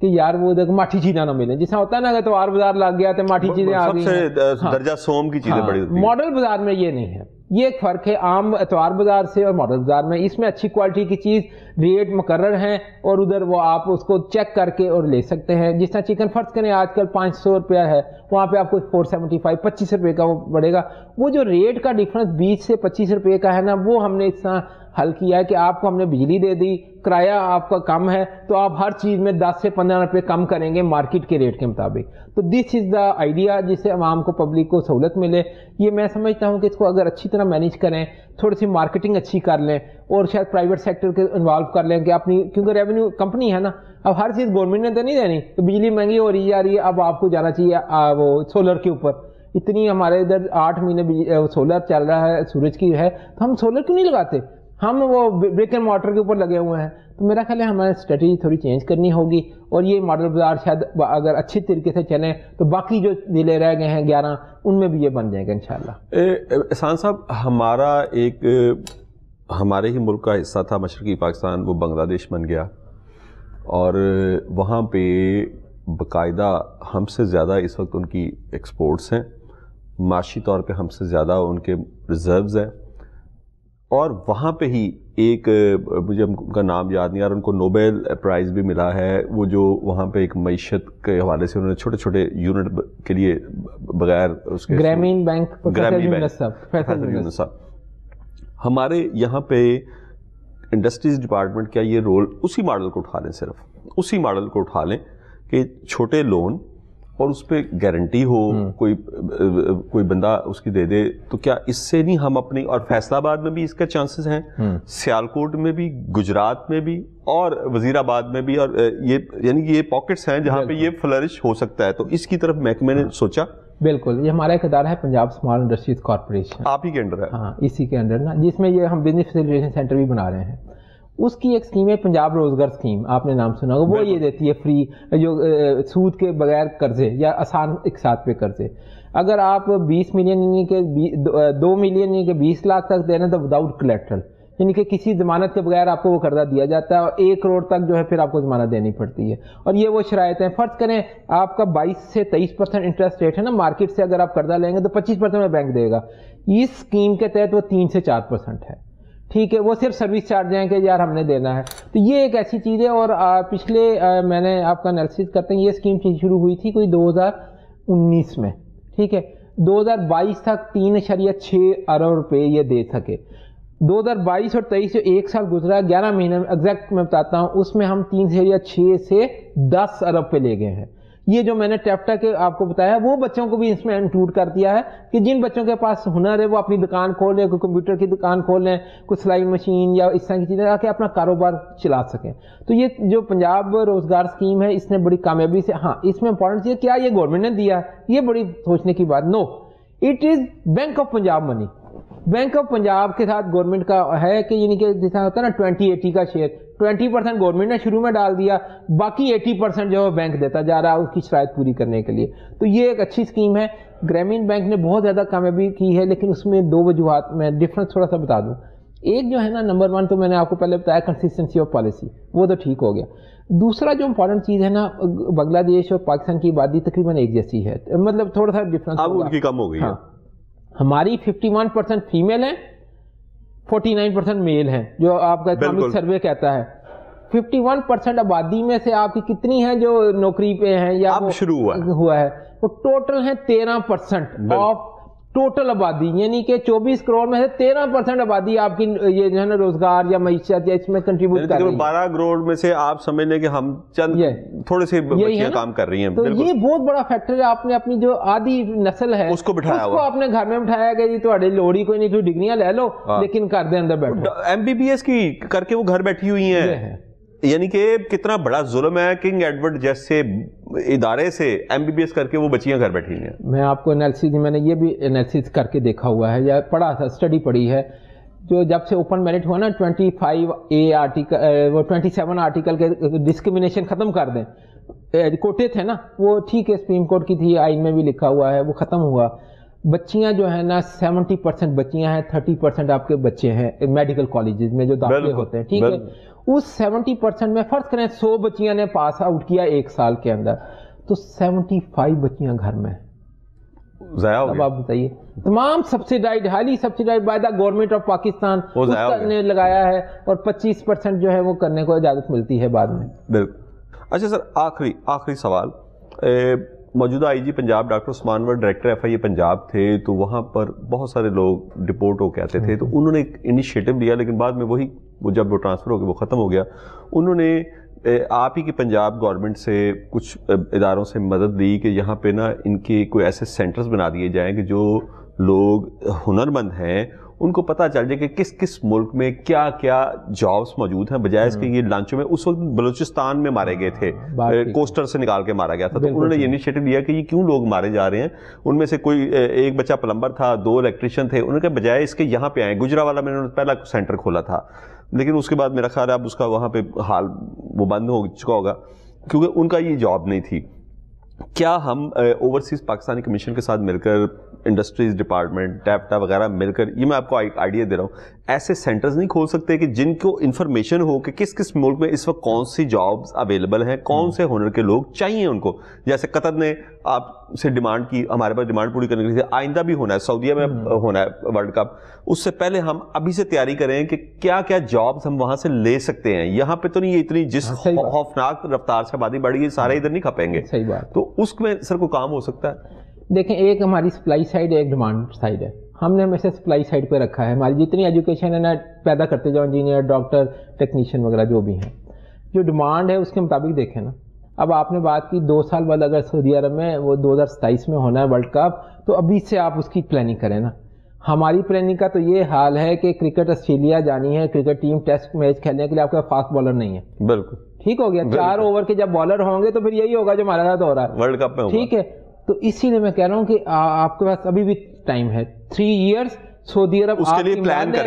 کہ یار وہ ماٹھی چیزیں نہ ملیں, جیسا ہوتا ہے نا, اگر اتوار بازار لگ گیا تو ماٹھی چیزیں آ گئی, سب سے درجہ سوم کی چیزیں بڑی ہوتی ہیں. ماڈل بازار میں یہ نہیں ہے, یہ ایک فرق ہے عام اتوار بازار سے اور ماڈل بازار میں. اس میں اچھی کوالٹی کی چیز, ریٹ مقرر ہیں, اور ادھر وہ آپ اس کو چیک کر کے اور لے سکتے ہیں. جس طرح چکن فرض کریں آج کل 500 روپیہ ہے, وہاں پہ آپ کو 475 25 روپے کا وہ پڑے گا. وہ جو ریٹ کا ڈفرنس 20 سے 25 روپے کا ہے نا, وہ ہم نے اس طرح حل کیا ہے کہ آپ کو ہم نے بجلی دے دی, کرایہ آپ کا کم ہے, تو آپ ہر چیز میں 10 سے 15 روپے کم کریں گے مارکیٹ کے ریٹ کے مطابق. تو دس از دا آئیڈیا, جس سے عوام کو, پبلک کو سہولت ملے. یہ میں سمجھتا ہوں کہ اس کو اگر اچھی طرح مینیج کریں, تھوڑی سی مارکیٹنگ اچھی کر لیں, اور شاید پرائیویٹ سیکٹر کے انوالو کر لیں کہ اپنی, کیونکہ ریونیو کمپنی ہے نا, اب ہر چیز گورنمنٹ نے تو نہیں دینی, تو بجلی مہنگی ہو رہی جا رہی ہے, اب آپ کو جانا چاہیے وہ سولر کے اوپر. اتنی ہمارے ادھر 8 مہینے سولر چل رہا ہے, سورج کی ہے, تو ہم سولر کیوں نہیں لگاتے؟ ہم وہ بریک اینڈ مارٹر کے اوپر لگے ہوئے ہیں. تو میرا خیال ہے ہماری اسٹریٹجی تھوڑی چینج کرنی ہوگی, اور یہ ماڈل بازار شاید اگر اچھی طریقے سے چلیں تو باقی جو ضلع رہ گئے ہیں 11 ان میں بھی یہ بن جائے گا انشاءاللہ. احسان صاحب, ہمارا ایک ہمارے ہی ملک کا حصہ تھا مشرقی پاکستان, وہ بنگلہ دیش بن گیا, اور وہاں پہ باقاعدہ ہم سے زیادہ اس وقت ان کی ایکسپورٹس ہیں, معاشی طور پہ ہم سے زیادہ ان کے ریزروز ہیں, اور وہاں پہ ہی ایک, مجھے ان کا نام یاد نہیں آ رہا, ان کو نوبل پرائز بھی ملا ہے, وہ جو وہاں پہ ایک معیشت کے حوالے سے انہوں نے چھوٹے چھوٹے یونٹ کے لیے بغیر اس کے, گرامین بینک, صاحب. ہمارے یہاں پہ انڈسٹریز ڈپارٹمنٹ کیا یہ رول اسی ماڈل کو اٹھا لیں, صرف اسی ماڈل کو اٹھا لیں کہ چھوٹے لون اور اس پہ گارنٹی ہو, کوئی بندہ اس کی دے دے, تو کیا اس سے نہیں ہم اپنی, اور فیصل آباد میں بھی اس کا چانسز ہیں, سیالکوٹ میں بھی, گجرات میں بھی, اور وزیر آباد میں بھی, اور یہ یعنی کہ یہ پاکٹس ہیں جہاں پہ یہ فلرش ہو سکتا ہے. تو اس کی طرف محکمے نے سوچا؟ بالکل, یہ ہمارا ایک ادارہ ہے پنجاب اسمال انڈسٹریز کارپوریشن, آپ ہی کے انڈر ہے. ہاں, اسی کے انڈر نا, جس میں یہ ہم بزنس فیسیلیٹیشن سینٹر بھی بنا رہے ہیں. اس کی ایک اسکیم ہے پنجاب روزگار اسکیم, آپ نے نام سنا ہوگا. وہ یہ دیتی ہے فری, جو سود کے بغیر قرضے یا آسان اقساط پہ قرضے. اگر آپ 20 ملین یعنی کہ 2 ملین یعنی کہ 20 لاکھ تک دے رہے ہیں تو وداؤٹ کولیٹرل, یعنی کہ کسی ضمانت کے بغیر آپ کو وہ قرضہ دیا جاتا ہے, اور 1 کروڑ تک جو ہے پھر آپ کو ضمانت دینی پڑتی ہے. اور یہ وہ شرائط ہیں, فرض کریں آپ کا 22 سے 23% انٹرسٹ ریٹ ہے نا مارکیٹ سے, اگر آپ قرضہ لیں گے تو 25% میں بینک دے گا. اس اسکیم کے تحت وہ 3 سے 4% ہے. ٹھیک ہے, وہ صرف سروس چارج ہیں کہ یار ہم نے دینا ہے. تو یہ ایک ایسی چیز ہے. اور پچھلے میں نے آپ کا انالیسس کرتے ہیں, یہ اسکیم شروع ہوئی تھی کوئی 2019 میں, ٹھیک ہے, 2022 تک 3.6 ارب روپے یہ دے سکے. 2022 اور 23 جو 1 سال گزرا, 11 مہینے میں ایگزیکٹ میں بتاتا ہوں, اس میں ہم 3.6 سے 10 ارب پہ لے گئے ہیں. یہ جو میں نے ٹیپٹا کے آپ کو بتایا, وہ بچوں کو بھی اس میں انکلوڈ کر دیا ہے کہ جن بچوں کے پاس ہنر ہے وہ اپنی دکان کھول لیں, کوئی کمپیوٹر کی دکان کھول لیں, کوئی سلائی مشین یا اس طرح کی چیزیں, آ کے اپنا کاروبار چلا سکیں. تو یہ جو پنجاب روزگار اسکیم ہے, اس نے بڑی کامیابی سے, ہاں اس میں امپورٹنٹ چیز کیا یہ گورنمنٹ نے دیا ہے, یہ بڑی سوچنے کی بات. No, it is Bank of Punjab money. Bank of Punjab کے ساتھ گورنمنٹ کا ہے کہ یعنی کہ جیسا ہوتا ہے نا 20-80 کا شیئر, 20% گورنمنٹ نے شروع میں ڈال دیا, باقی 80% جو ہے بینک دیتا جا رہا ہے اس کی شرائط پوری کرنے کے لیے. تو یہ ایک اچھی اسکیم ہے. گرامین بینک نے بہت زیادہ کامیابی کی ہے, لیکن اس میں 2 وجوہات, میں ڈفرنس تھوڑا سا بتا دوں. ایک جو ہے نا, نمبر 1 تو میں نے آپ کو پہلے بتایا کنسسٹنسی آف پالیسی, وہ تو ٹھیک ہو گیا. دوسرا جو امپورٹنٹ چیز ہے نا, بنگلہ دیش اور پاکستان کی آبادی تقریباً ایک جیسی ہے, مطلب تھوڑا سا ڈفرنس اب ان کی کم ہو گئی ہے. ہماری 51% فیمیل ہیں, 49% میل ہیں, جو آپ کا اکنامک سروے کہتا ہے. 51% آبادی میں سے آپ کی کتنی ہیں جو نوکری پہ ہیں یا شروع ہوا ہے, وہ ٹوٹل ہیں 13% آف ٹوٹل آبادی, یعنی کہ 24 کروڑ میں سے 13% آبادی آپ کی یہ جو ہے نا روزگار یا معیشت یا اس میں کنٹریبیوٹ کر رہی ہے. 12 کروڑ میں سے آپ سمجھ لیں کہ ہم چند تھوڑے سے بچیاں کام کر رہی ہیں. تو یہ بہت بڑا فیکٹر ہے. آپ نے اپنی جو آدھی نسل ہے اس کو بٹھایا, اس کو اپنے گھر میں بٹھایا کہ جی تھوڑی لوڑی کوئی نہیں, کوئی ڈگریاں لے لو لیکن گھر دے اندر بیٹھو. MBBS کی کر کے وہ گھر بیٹھی ہوئی ہیں. یعنی کہ کتنا بڑا ظلم ہے, کنگ ایڈورڈ جیسے ادارے سے MBBS کر کے وہ بچیاں گھر بیٹھی ہیں. میں آپ کو انالیسس, میں نے یہ بھی انالیسس کر کے دیکھا ہوا ہے یا پڑھا تھا, اسٹڈی پڑھی ہے, جو جب سے اوپن میرٹ ہوا نا 25A آرٹیکل, وہ 27 آرٹیکل کے ڈسکریمنیشن ختم کر دیں, کوٹے تھے نا وہ ٹھیک ہے, سپریم کورٹ کی تھی, آئین میں بھی لکھا ہوا ہے, وہ ختم ہوا. بچیاں جو ہیں نا 70% بچیاں ہیں, 30% آپ کے بچے ہیں میڈیکل کالجز میں جو داخلے ہوتے ہیں, ٹھیک ہے. اس 70% میں فرض کریں 100 بچیاں نے پاس آؤٹ کیا ایک سال کے اندر, تو 75 بچیاں گھر میں ضائع ہو گئی. اب آپ بتائیے, تمام subsidised, highly subsidised by the government of Pakistan نے لگایا ہے, اور 25% جو ہے وہ کرنے کو اجازت ملتی ہے بعد میں. بالکل. اچھا سر, آخری سوال. موجودہ آئی جی پنجاب ڈاکٹر عثمان ور ڈائریکٹر ایف آئی اے پنجاب تھے, تو وہاں پر بہت سارے لوگ ڈپورٹ ہو کے آتے تھے, تو انہوں نے ایک انیشیٹو لیا, لیکن بعد میں جب وہ ٹرانسفر ہو گیا وہ ختم ہو گیا. انہوں نے آپ ہی کی پنجاب گورنمنٹ سے کچھ اداروں سے مدد لی کہ یہاں پہ نا ان کے کوئی ایسے سینٹرز بنا دیے جائیں کہ جو لوگ ہنرمند ہیں ان کو پتہ چل جائے کہ کس کس ملک میں کیا کیا جابس موجود ہیں, بجائے اس کے یہ لانچوں میں. اس وقت بلوچستان میں مارے گئے تھے, کوسٹر سے نکال کے مارا گیا تھا, تو انہوں نے یہ انیشیٹو لیا کہ یہ کیوں لوگ مارے جا رہے ہیں. ان میں سے کوئی ایک بچہ پلمبر تھا, 2 الیکٹریشین تھے, انہوں نے کہا بجائے اس کے یہاں پہ آئیں. گجرانوالہ میں انہوں نے پہلا سینٹر کھولا تھا, لیکن اس کے بعد میرا خیال ہے اب اس کا وہاں پہ حال وہ بند ہو چکا ہوگا, کیونکہ ان کا یہ جاب نہیں تھی. کیا ہم اوورسیز پاکستانی کمیشن کے ساتھ مل کر, انڈسٹریز ڈپارٹمنٹ, ٹیپٹا وغیرہ مل کر, یہ میں آپ کو آئیڈیا دے رہا ہوں, ایسے سینٹرز نہیں کھول سکتے کہ جن کو انفارمیشن ہو کہ کس کس ملک میں اس وقت کون سی جابز اویلیبل ہیں, کون سے ہنر کے لوگ چاہیے ان کو. جیسے قطر نے آپ سے ڈیمانڈ کی, ہمارے پاس ڈیمانڈ پوری کرنے کے لیے, آئندہ بھی ہونا ہے, سعودیہ میں ہونا ہے ورلڈ کپ, اس سے پہلے ہم ابھی سے تیاری کریں کہ کیا کیا جابز ہم وہاں سے لے سکتے ہیں. یہاں پہ تو نہیں, یہ اتنی جس خوفناک رفتار سے آبادی بڑھ گئی, سارے ادھر نہیں کھپیں گے. صحیح بات. تو اس میں سر کو کام ہو سکتا ہے. دیکھیں, ایک ہماری سپلائی سائڈ ہے, ایک ڈیمانڈ سائڈ ہے. ہم نے ہمیشہ سپلائی سائڈ پہ رکھا ہے. ہماری جتنی ایجوکیشن ہے نا, پیدا کرتے جاؤ انجینئر, ڈاکٹر, ٹیکنیشین وغیرہ جو بھی ہیں. جو ڈیمانڈ ہے اس کے مطابق دیکھیں نا, اب آپ نے بات کی 2 سال بعد اگر سعودی عرب میں وہ 2027 میں ہونا ہے ورلڈ کپ, تو ابھی سے آپ اس کی پلاننگ کریں نا. ہماری پلاننگ کا تو یہ حال ہے کہ کرکٹ آسٹریلیا جانی ہے, کرکٹ ٹیم ٹیسٹ میچ کھیلنے کے لیے آپ کا فاسٹ بالر نہیں ہے. بالکل ٹھیک ہو گیا. 4 اوور کے جب بالر ہوں گے تو پھر یہی ہوگا جو ہمارے ساتھ ہو رہا ہے ورلڈ کپ میں. ٹھیک ہے, تو اسی لیے میں کہہ رہا ہوں کہ آپ کے پاس ابھی بھی ٹائم ہے, 3 ایئرس. سعودی عرب اس کے لیے پلان کر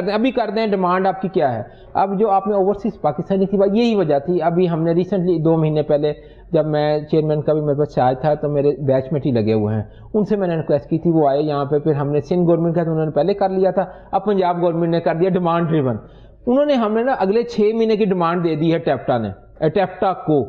دیں, ابھی کر دیں. ڈیمانڈ آپ کی کیا ہے؟ اب جو آپ نے اوورسیز پاکستانی کی بات, یہی وجہ تھی. ابھی ہم نے ریسنٹلی 2 مہینے پہلے جب میں چیئرمین کا بھی میرے پاس چارج تھا, تو میرے بیچ میٹ ہی لگے ہوئے ہیں, ان سے میں نے ریکویسٹ کی تھی, وہ آئے یہاں پہ. پھر ہم نے سندھ گورنمنٹ کا تو انہوں نے پہلے کر لیا تھا, اب پنجاب گورنمنٹ نے کر دیا ڈیمانڈ ڈریون. انہوں نے ہمیں نا اگلے 6 مہینے کی ڈیمانڈ دے دی ہے ٹیپٹا کو,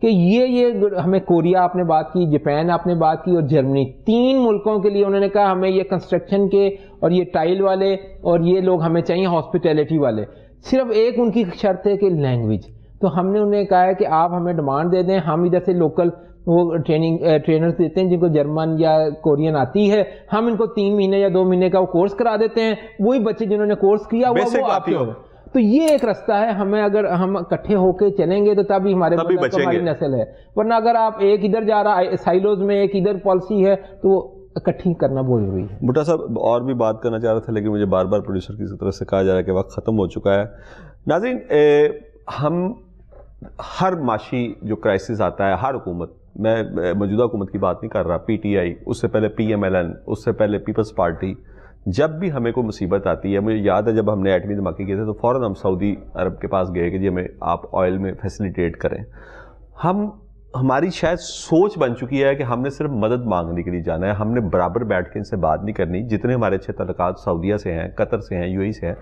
کہ یہ ہمیں کوریا آپ نے بات کی, جاپان آپ نے بات کی, اور جرمنی, 3 ملکوں کے لیے انہوں نے کہا ہمیں یہ کنسٹرکشن کے اور یہ ٹائل والے اور یہ لوگ ہمیں چاہیے ہاسپٹیلٹی والے. صرف ایک ان کی شرط ہے کہ لینگویج. تو ہم نے انہیں کہا ہے کہ آپ ہمیں ڈیمانڈ دے دیں, ہم ادھر سے لوکل وہ ٹرینرز دیتے ہیں جن کو جرمن یا کورین آتی ہے, ہم ان کو 3 مہینے یا 2 مہینے کا وہ کورس کرا دیتے ہیں. وہی بچے جنہوں نے کورس کیا وہ آپ کے. تو یہ ایک رستہ ہے. ہمیں اگر ہم اکٹھے ہو کے چلیں گے تو تبھی ہماری نسل ہے, ورنہ اگر آپ ایک ادھر جا رہا ہے سائلوز میں, ایک ادھر پالیسی ہے, تو اکٹھی کرنا بہت ضروری ہے. بھٹا صاحب اور بھی بات کرنا چاہ رہا تھا, لیکن مجھے بار بار پروڈیوسر کی طرف سے کہا جا رہا ہے کہ وقت ختم ہو چکا ہے. ناظرین, ہم ہر معاشی جو کرائسس آتا ہے, ہر حکومت, میں موجودہ حکومت کی بات نہیں کر رہا, پی ٹی آئی, اس سے پہلے پی ایم ایل این, اس سے پہلے پیپلز پارٹی, جب بھی ہمیں کوئی مصیبت آتی ہے, مجھے یاد ہے جب ہم نے ایٹمی دھماکے کیے تھے تو فوراً ہم سعودی عرب کے پاس گئے کہ جی ہمیں آپ آئل میں فیسیلیٹیٹ کریں. ہماری شاید سوچ بن چکی ہے کہ ہم نے صرف مدد مانگنے کے لیے جانا ہے, ہم نے برابر بیٹھ کے ان سے بات نہیں کرنی. جتنے ہمارے اچھے تعلقات سعودیہ سے ہیں, قطر سے ہیں, یو اے ای سے ہیں,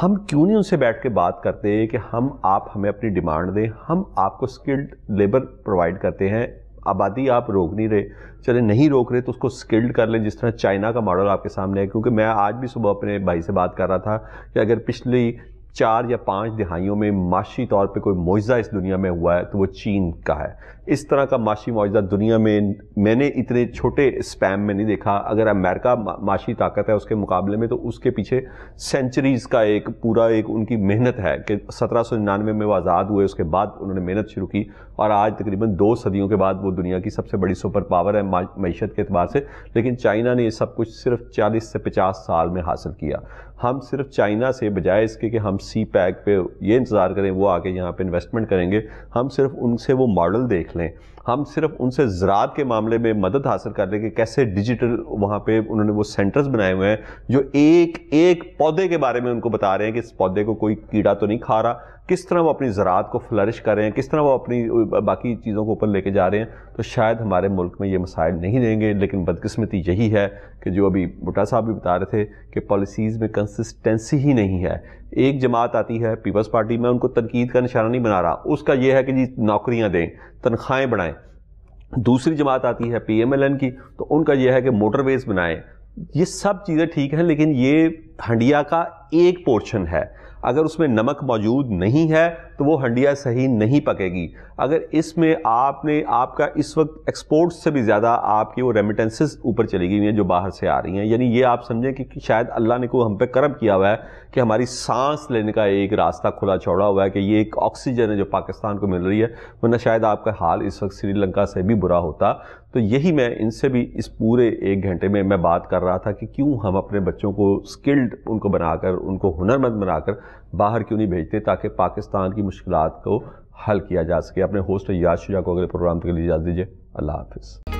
ہم کیوں نہیں ان سے بیٹھ کے بات کرتے کہ آپ ہمیں اپنی ڈیمانڈ دیں, ہم آپ کو اسکلڈ لیبر پرووائڈ کرتے ہیں, آبادی آپ روک نہیں رہے, چلے نہیں روک رہے تو اس کو اسکلڈ کر لیں, جس طرح چائنا کا ماڈل آپ کے سامنے ہے. کیونکہ میں آج بھی صبح اپنے بھائی سے بات کر رہا تھا کہ اگر پچھلی 4 یا 5 دہائیوں میں معاشی طور پہ کوئی معجزہ اس دنیا میں ہوا ہے تو وہ چین کا ہے. اس طرح کا معاشی معجزہ دنیا میں نے اتنے چھوٹے اسپیم میں نہیں دیکھا. اگر امریکہ معاشی طاقت ہے اس کے مقابلے میں, تو اس کے پیچھے سینچریز کا ایک پورا ایک ان کی محنت ہے کہ 1799 میں وہ آزاد ہوئے, اس کے بعد انہوں نے محنت شروع کی, اور آج تقریباً 2 صدیوں کے بعد وہ دنیا کی سب سے بڑی سپر پاور ہے معیشت کے اعتبار سے. لیکن چائنا نے یہ سب کچھ صرف 40 سے 50 سال میں حاصل کیا. ہم صرف چائنا سے, بجائے اس کے کہ ہم سی پیک پہ یہ انتظار کریں وہ آ کے یہاں پہ انویسٹمنٹ کریں گے, ہم صرف ان سے وہ ماڈل دیکھ لیں ہم صرف ان سے زراعت کے معاملے میں مدد حاصل کر رہے ہیں کہ کیسے ڈیجیٹل وہاں پہ انہوں نے وہ سینٹرز بنائے ہوئے ہیں جو ایک ایک پودے کے بارے میں ان کو بتا رہے ہیں کہ اس پودے کو کوئی کیڑا تو نہیں کھا رہا، کس طرح وہ اپنی زراعت کو فلرش کر رہے ہیں، کس طرح وہ اپنی باقی چیزوں کو اوپر لے کے جا رہے ہیں. تو شاید ہمارے ملک میں یہ مسائل نہیں رہیں گے. لیکن بدقسمتی یہی ہے کہ جو ابھی بھٹا صاحب بھی بتا رہے تھے کہ پالیسیز میں کنسسٹنسی ہی نہیں ہے. ایک جماعت آتی ہے پیپلز پارٹی، میں ان کو تنقید کا نشانہ نہیں بنا رہا، اس کا یہ ہے کہ جی نوکریاں دیں، تنخواہیں بڑھائیں. دوسری جماعت آتی ہے پی ایم ایل این کی، تو ان کا یہ ہے کہ موٹر ویز بنائیں. یہ سب چیزیں ٹھیک ہیں، لیکن یہ ہنڈیا کا ایک پورشن ہے. اگر اس میں نمک موجود نہیں ہے تو وہ ہنڈیا صحیح نہیں پکے گی. اگر اس میں آپ کا اس وقت ایکسپورٹ سے بھی زیادہ آپ کی وہ ریمیٹنسز اوپر چلی گئی ہیں جو باہر سے آ رہی ہیں. یعنی یہ آپ سمجھیں کہ شاید اللہ نے کوئی ہم پہ کرم کیا ہوا ہے کہ ہماری سانس لینے کا ایک راستہ کھلا چوڑا ہوا ہے کہ یہ ایک آکسیجن ہے جو پاکستان کو مل رہی ہے، ورنہ شاید آپ کا حال اس وقت سری لنکا سے بھی برا ہوتا. تو یہی میں ان سے بھی اس پورے ایک گھنٹے میں بات کر رہا تھا کہ کیوں ہم اپنے بچوں کو سکلڈ ان کو بنا کر، ان کو ہنرمند بنا کر باہر کیوں نہیں بھیجتے تاکہ پاکستان کی مشکلات کو حل کیا جا سکے. اپنے ہوسٹ یاد شجاع کو اگلے پروگرام کے لیے اجازت دیجیے. اللہ حافظ.